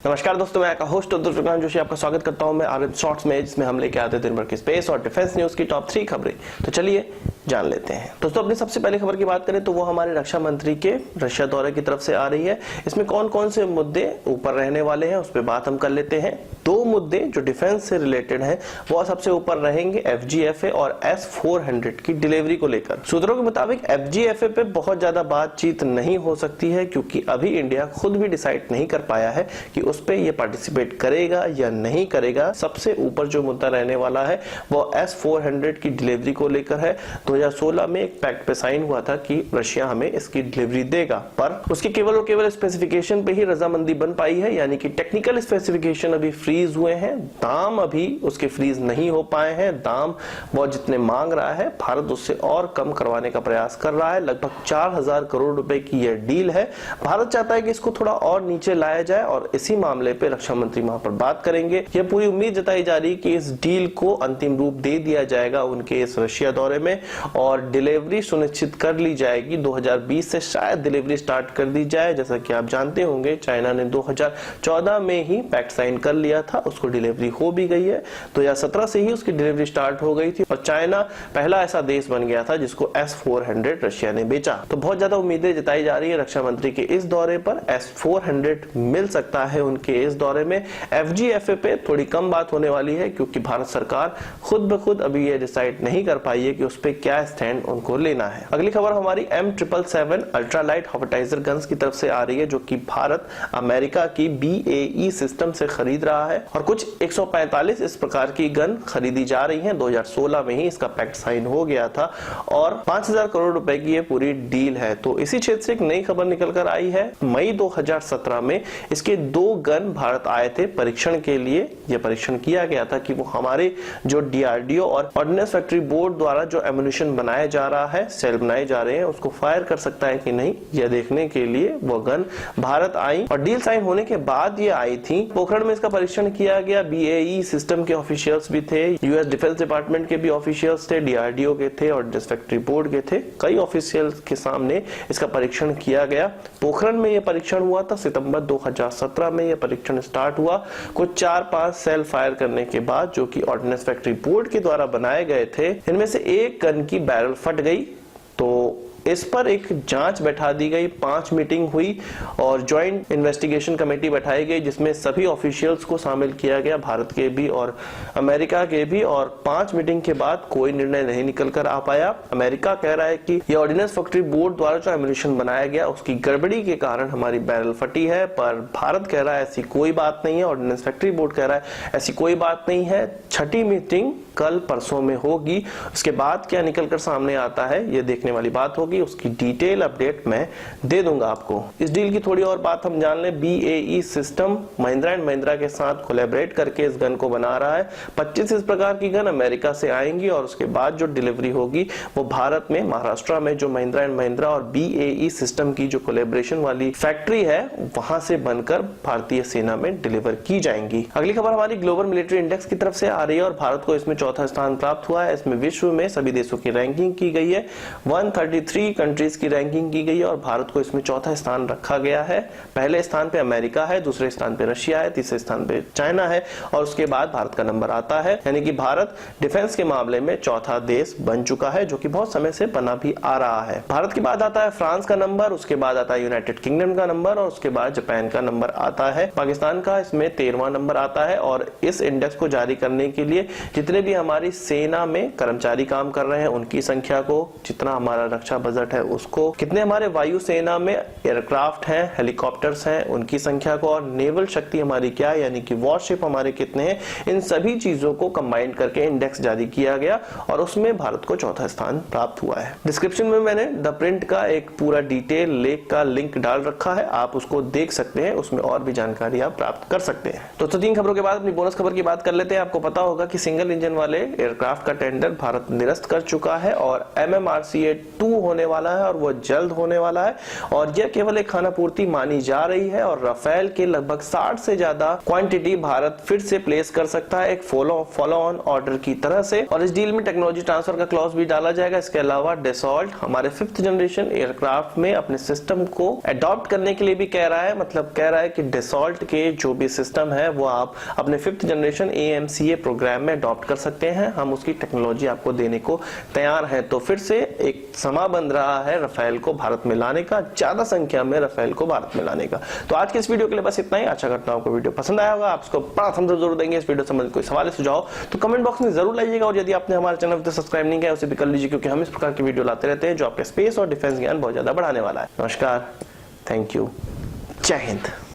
नमस्कार दोस्तों, मैं आपका होस्ट दुर्गान जोशी आपका स्वागत करता हूं मैं आरएम शॉर्ट्स में, जिसमें हम लेके आते हैं दिन भर की स्पेस और डिफेंस न्यूज की टॉप 3 खबरें। तो चलिए जान लेते हैं। दोस्तों, अपनी सबसे पहले खबर की बात करें तो वो हमारे रक्षा मंत्री के रशिया दौरे की तरफ से आ रही है। इसमें कौन कौन से मुद्दे ऊपर रहने वाले हैं उस पर बात हम कर लेते हैं। दो मुद्दे जो डिफेंस से रिलेटेड हैं वो सबसे ऊपर रहेंगे FGFA और S-400 की डिलीवरी को लेकर। सूत्रों के मुताबिक FGFA पे बहुत ज्यादा बातचीत नहीं हो सकती है, क्योंकि अभी इंडिया खुद भी डिसाइड नहीं कर पाया है कि उस पे ये पार्टिसिपेट करेगा या नहीं करेगा। सबसे ऊपर जो मुद्दा रहने वाला है वो S-400 की डिलीवरी को लेकर है। 2016 में एक पैक्ट पे साइन हुआ था कि रशिया हमें इसकी डिलीवरी देगा, पर उसकी केवल और केवल स्पेसिफिकेशन पे ही रजामंदी बन पाई है, यानी कि टेक्निकल स्पेसिफिकेशन अभी फ्रीज हुए हैं, दाम अभी उसके फ्रीज नहीं हो पाए हैं। दाम वो जितने मांग रहा है भारत उससे और कम करवाने का प्रयास कर रहा है। लगभग 4000 करोड़ रुपए की यह डील है। भारत चाहता है कि इसको थोड़ा और नीचे लाया जाए और इसी मामले पे रक्षा मंत्री वहां पर बात करेंगे। यह पूरी उम्मीद जताई जा रही है कि इस डील को अंतिम रूप दे दिया जाएगा उनके इस रशिया दौरे में और डिलीवरी सुनिश्चित कर ली जाएगी। 2020 से शायद डिलीवरी स्टार्ट कर दी जाए। जैसा कि आप जानते होंगे, चाइना ने 2014 में ही पैक्ट साइन कर लिया था, उसको डिलीवरी हो भी गई है। 2017 से ही उसकी डिलीवरी स्टार्ट हो गई थी और चाइना पहला ऐसा देश बन गया था जिसको S-400 रशिया ने बेचा। तो बहुत ज्यादा उम्मीदें जताई जा रही है रक्षा मंत्री के इस दौरे पर। S-400 मिल सकता है उनके इस दौरे में। FGFA पे थोड़ी कम बात होने वाली है, क्योंकि भारत सरकार खुद ब खुद अभी ये डिसाइड नहीं कर पाई है कि उस पे क्या स्टैंड उनको लेना है। अगली खबर हमारी M777 अल्ट्रालाइट हॉर्टिलाइजर गन्स की तरफ से आ रही है, जो कि भारत अमेरिका की BAE सिस्टम से खरीद रहा है और कुछ 145 इस प्रकार की गन खरीदी जा रही है। 2016 में ही इसका पैक्ट साइन हो गया था और 5000 करोड़ रुपए की ये पूरी डील है। तो इसी क्षेत्र से एक नई खबर निकल कर आई है। मई 2017 में इसके 2 गन भारत आए थे परीक्षण के लिए। यह परीक्षण किया गया था कि वो हमारे जो DRDO और ऑर्डिनेंस फैक्ट्री बोर्ड द्वारा जो एम्युनिशन बनाया जा रहा है, सेल बनाए जा रहे हैं, उसको फायर कर सकता है कि नहीं, यह देखने के लिए वो गन भारत आई और डील साइन होने के बाद ये आई थी। पोखरण में इसका परीक्षण किया गया। BAE सिस्टम के ऑफिशियल्स भी थे, US डिफेंस डिपार्टमेंट के भी ऑफिशियल्स थे, DRDO के थे, ऑर्डिनेंस फैक्ट्री बोर्ड के थे। कई ऑफिशियल्स के सामने इसका परीक्षण किया गया। पोखरण में यह परीक्षण हुआ था। सितंबर 2017 में यह परीक्षण स्टार्ट हुआ। कुछ 4-5 सेल फायर करने के बाद, जो कि ऑर्डिनेंस फैक्ट्री बोर्ड के द्वारा बनाए गए थे, इनमें से एक गन की बैरल फट गई। तो इस पर एक जांच बैठा दी गई, 5 मीटिंग हुई और ज्वाइंट इन्वेस्टिगेशन कमेटी बैठाई गई, जिसमें सभी ऑफिशियल्स को शामिल किया गया, भारत के भी और अमेरिका के भी। और 5 मीटिंग के बाद कोई निर्णय नहीं निकल कर आ पाया। अमेरिका कह रहा है कि ये ऑर्डिनेंस फैक्ट्री बोर्ड द्वारा जो एम्युनिशन बनाया गया उसकी गड़बड़ी के कारण हमारी बैरल फटी है, पर भारत कह रहा है ऐसी कोई बात नहीं है। ऑर्डिनेंस फैक्ट्री बोर्ड कह रहा है ऐसी कोई बात नहीं है। 6ठी मीटिंग कल परसों में होगी। उसके बाद क्या निकलकर सामने आता है ये देखने वाली बात होगी। उसकी डिटेल अपडेट मैं दे दूंगा आपको। इस डील की थोड़ी और बात हम जान लें। BAE system Mahindra and Mahindra के साथ कोलैबोरेट करके इस गन को बना रहा है। 25 इस प्रकार की गन अमेरिका से आएंगी और उसके बाद जो डिलीवरी होगी वो भारत में महाराष्ट्र में जो महिंद्रा एंड महिंद्रा और BAE सिस्टम की जो कोलैबोरेशन वाली फैक्ट्री है वहां से बनकर भारतीय सेना में डिलीवर की जाएंगी। अगली खबर हमारी ग्लोबल मिलिट्री इंडेक्स की तरफ से आ रही है और भारत को इसमें 4था स्थान प्राप्त हुआ है। इसमें विश्व में सभी देशों की रैंकिंग की गई है। 133 कंट्रीज की रैंकिंग की गई है और भारत को इसमें 4था स्थान रखा गया है। पहले स्थान पे अमेरिका है, दूसरे स्थान पे रशिया है, तीसरे स्थान पे चाइना है और उसके बाद भारत का नंबर आता है। यानी कि भारत डिफेंस के मामले में 4था देश बन चुका है, जो कि बहुत समय से बना भी आ रहा है। भारत के बाद आता है फ्रांस का नंबर, उसके बाद आता है यूनाइटेड किंगडम का नंबर और उसके बाद जापान का नंबर आता है। पाकिस्तान का इसमें 13वां नंबर आता है। और इस इंडेक्स को जारी करने के लिए जितने भी हमारी सेना में कर्मचारी काम कर रहे हैं उनकी संख्या को, जितना हमारा रक्षा बजट है उसको, कितने हमारे वायु सेना में एयरक्राफ्ट हैं, हेलीकॉप्टर्स हैं, उनकी संख्या को, और नेवल शक्ति हमारी क्या है, यानी कि वॉरशिप हमारे कितने हैं, इन सभी चीजों को कंबाइन करके इंडेक्स जारी किया गया और उसमें भारत को 4था स्थान प्राप्त हुआ है। डिस्क्रिप्शन में मैंने द प्रिंट का एक पूरा डिटेल लेख का लिंक डाल रखा है, आप उसको देख सकते हैं, उसमें और भी जानकारी आप प्राप्त कर सकते हैं। तो 3 खबरों के बाद अपनी बोनस खबर की बात कर लेते हैं। आपको पता होगा कि सिंगल इंजन वाले एयरक्राफ्ट का टेंडर भारत निरस्त कर चुका है और MMRCA 2 होने होने वाला है और वो जल्द होने वाला है, और यह केवल एक खानापूर्ति मानी जा रही है और राफेल के लगभग 60 से ज्यादा क्वांटिटी भारत फिर से प्लेस कर सकता है एक फॉलो ऑन ऑर्डर की तरह से। और इस डील में टेक्नोलॉजी ट्रांसफर का क्लॉज भी डाला जाएगा। इसके अलावा डसॉल्ट हमारे 5th जनरेशन एयरक्राफ्ट में अपने सिस्टम को अडॉप्ट करने के लिए भी कह रहा है, मतलब कह रहा है कि डसॉल्ट के जो भी सिस्टम है वो आप अपने 5th जनरेशन AMCA प्रोग्राम में अडॉप्ट कर सकते हैं, हम उसकी टेक्नोलॉजी आपको देने को तैयार हैं। तो फिर से एक समा बन रहा है राफेल को भारत में लाने का, ज्यादा संख्या में राफेल को भारत में लाने का। तो आज के इस वीडियो के लिए बस इतना ही। आशा करता हूं आपको वीडियो पसंद आया होगा, आप इसको बड़ा थम्स अप जरूर देंगे। इस वीडियो संबंधित कोई सवाल सुझाव तो कमेंट बॉक्स में जरूर लाइएगा, और यदि आपने हमारे चैनल को सब्सक्राइब नहीं किया उसे भी कर लीजिए, क्योंकि हम इस प्रकार की वीडियो लाते रहते हैं जो आपके स्पेस और डिफेंस ज्ञान बहुत ज्यादा बढ़ाने वाला है। नमस्कार, थैंक यू, जय हिंद।